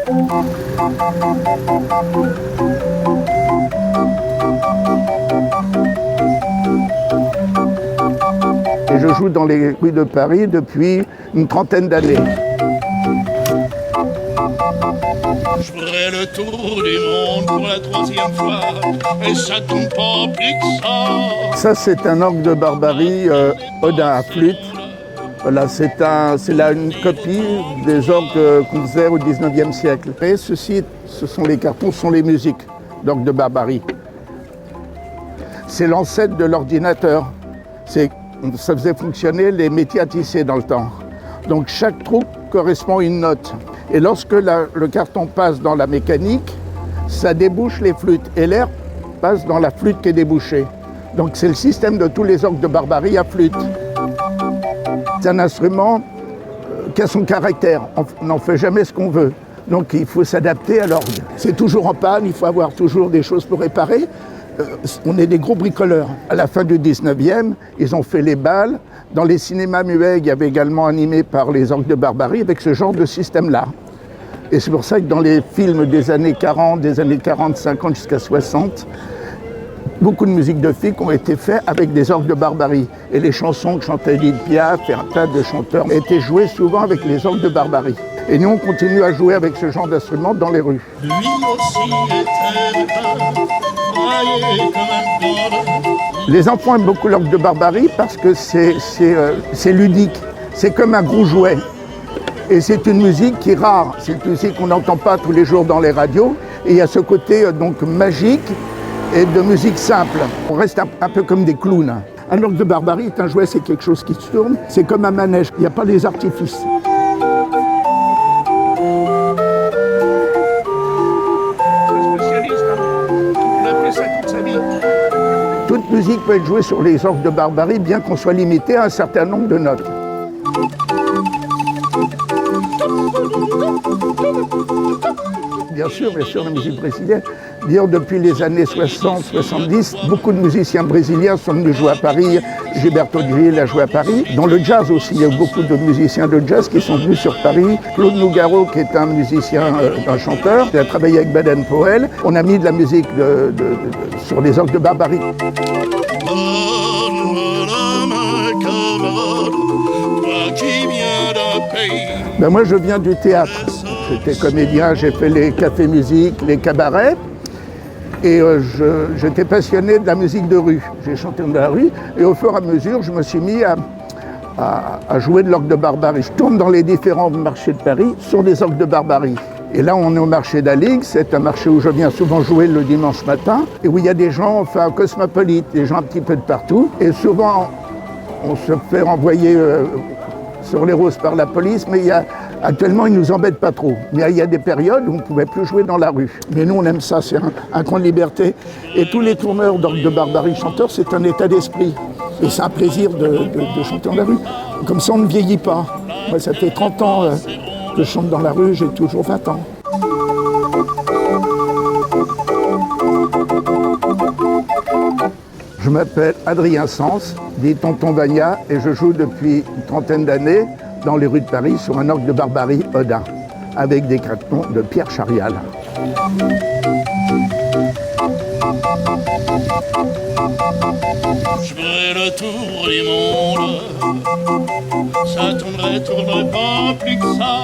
Et je joue dans les rues de Paris depuis une trentaine d'années. Je ferai le tour du monde pour la 3e fois, et ça tombe pas plus que ça. Ça, c'est un orgue de Barbarie, Odin à flûte. Voilà, c'est là une copie des orgues qu'on faisait au 19e siècle. Et ceci, les cartons sont les musiques d'orgue de Barbarie. C'est l'ancêtre de l'ordinateur. Ça faisait fonctionner les métiers à tisser dans le temps. Donc chaque troupe correspond à une note. Et lorsque le carton passe dans la mécanique, ça débouche les flûtes. Et l'air passe dans la flûte qui est débouchée. Donc c'est le système de tous les orgues de Barbarie à flûte. C'est un instrument qui a son caractère. On n'en fait jamais ce qu'on veut. Donc il faut s'adapter à l'orgue. C'est toujours en panne, il faut avoir toujours des choses pour réparer. On est des gros bricoleurs. À la fin du 19e, ils ont fait les bals. Dans les cinémas muets, il y avait également animé par les orgues de Barbarie avec ce genre de système-là. Et c'est pour ça que dans les films des années 40, 50 jusqu'à 60, beaucoup de musiques de films ont été faites avec des orgues de Barbarie. Et les chansons que chantait Édith Piaf et un tas de chanteurs étaient jouées souvent avec les orgues de Barbarie. Et nous, on continue à jouer avec ce genre d'instruments dans les rues. Lui aussi était broyé comme un porc. Les enfants aiment beaucoup l'orgue de Barbarie parce que c'est ludique. C'est comme un gros jouet. Et c'est une musique qui est rare. C'est une musique qu'on n'entend pas tous les jours dans les radios. Et il y a ce côté donc magique et de musique simple. On reste un peu comme des clowns. Un orgue de Barbarie est un jouet, c'est quelque chose qui se tourne. C'est comme un manège. Il n'y a pas les artifices. Toute musique peut être jouée sur les orgues de Barbarie, bien qu'on soit limité à un certain nombre de notes. Bien sûr, la musique brésilienne. D'ailleurs, depuis les années 60-70, beaucoup de musiciens brésiliens sont venus jouer à Paris. Gilberto Gil a joué à Paris. Dans le jazz aussi, il y a beaucoup de musiciens de jazz qui sont venus sur Paris. Claude Nougaro, qui est un musicien, un chanteur, qui a travaillé avec Baden-Powell. On a mis de la musique sur les orgues de Barbarie. Ben moi, je viens du théâtre. J'étais comédien, j'ai fait les cafés-musiques, les cabarets. Et j'étais passionné de la musique de rue. J'ai chanté dans la rue. Et au fur et à mesure, je me suis mis à jouer de l'orgue de Barbarie. Je tourne dans les différents marchés de Paris sur des orgues de Barbarie. Et là, on est au marché d'Alix. C'est un marché où je viens souvent jouer le dimanche matin. Et où il y a des gens, enfin, cosmopolites, des gens un petit peu de partout. Et souvent, on se fait renvoyer sur les roses par la police, mais actuellement, ils ne nous embêtent pas trop. Mais il y a des périodes où on ne pouvait plus jouer dans la rue. Mais nous, on aime ça, c'est un coin de liberté. Et tous les tourneurs d'orgue de Barbarie chanteurs, c'est un état d'esprit. Et c'est un plaisir de chanter dans la rue. Comme ça, on ne vieillit pas. Moi, ça fait 30 ans que je chante dans la rue, j'ai toujours 20 ans. Je m'appelle Adrien Sens, dit Tonton Vania, et je joue depuis une trentaine d'années dans les rues de Paris sur un orgue de Barbarie Odin, avec des cartons de Pierre Charial. Je ferai le tour du monde, ça tournerait pas plus que ça.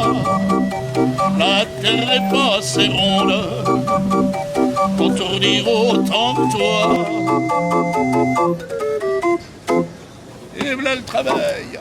La terre est pas assez ronde pour tourner autant que toi. Et voilà le travail.